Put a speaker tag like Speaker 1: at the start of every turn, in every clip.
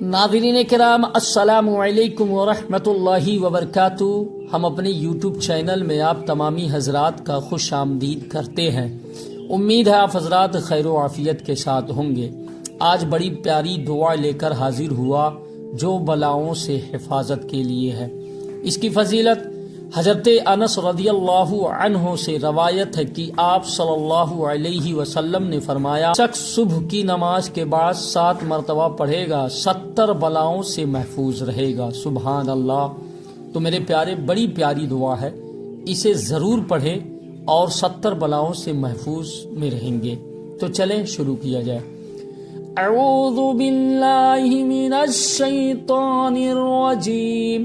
Speaker 1: ناظرین کرام، السلام علیکم ورحمۃ اللہ وبرکاتہ۔ ہم اپنے یوٹیوب چینل میں آپ تمامی حضرات کا خوش آمدید کرتے ہیں۔ امید ہے آپ حضرات خیر و عافیت کے ساتھ ہوں گے۔ آج بڑی پیاری دعا لے کر حاضر ہوا جو بلاؤں سے حفاظت کے لیے ہے۔ اس کی فضیلت حضرت انس رضی اللہ عنہ سے روایت ہے کہ آپ صلی اللہ علیہ وسلم نے فرمایا، شخص صبح کی نماز کے بعد 7 مرتبہ پڑھے گا 70 بلاؤں سے محفوظ رہے گا۔ سبحان اللہ۔ تو میرے پیارے، بڑی پیاری دعا ہے، اسے ضرور پڑھیں اور 70 بلاؤں سے محفوظ میں رہیں گے۔ تو چلیں شروع کیا جائے۔ اعوذ باللہ من الشیطان الرجیم،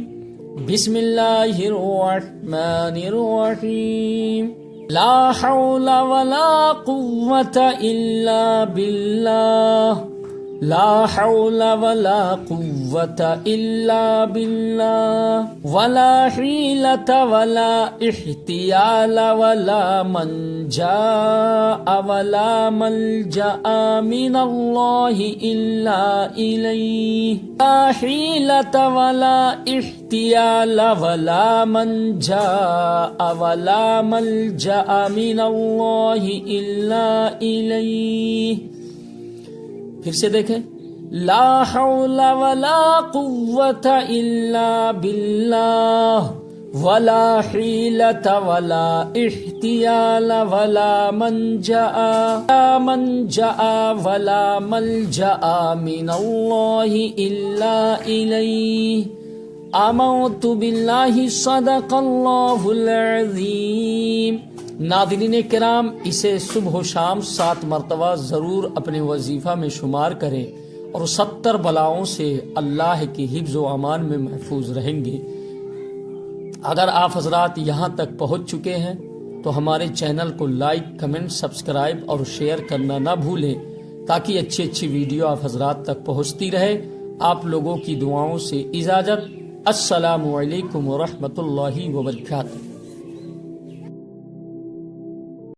Speaker 1: بسم اللہ الرحمن الرحیم، لا حول ولا قوة الا باللہ، لا حول ولا قوة الا باللہ، ولا حیلة ولا احتیال ولا منجا ولا ملجأ من اللہ الا الیہ، لا حیلة ولا احتیال ولا منجا ولا ملجأ من اللہ الا الیہ۔ پھر سے دیکھیں، لا حول ولا قوة الا باللہ، ولا حیلة ولا احتیال ولا منجأ ولا ملجأ من اللہ الا الیہ، آمنت باللہ صدق اللہ العظیم۔ ناظرین کرام، اسے صبح و شام 7 مرتبہ ضرور اپنے وظیفہ میں شمار کریں اور 70 بلاؤں سے اللہ کی حفظ و امان میں محفوظ رہیں گے۔ اگر آپ حضرات یہاں تک پہنچ چکے ہیں تو ہمارے چینل کو لائک، کمنٹ، سبسکرائب اور شیئر کرنا نہ بھولیں تاکہ اچھی ویڈیو آپ حضرات تک پہنچتی رہے۔ آپ لوگوں کی دعاؤں سے اجازت۔ السلام علیکم ورحمۃ اللہ وبرکاتہ۔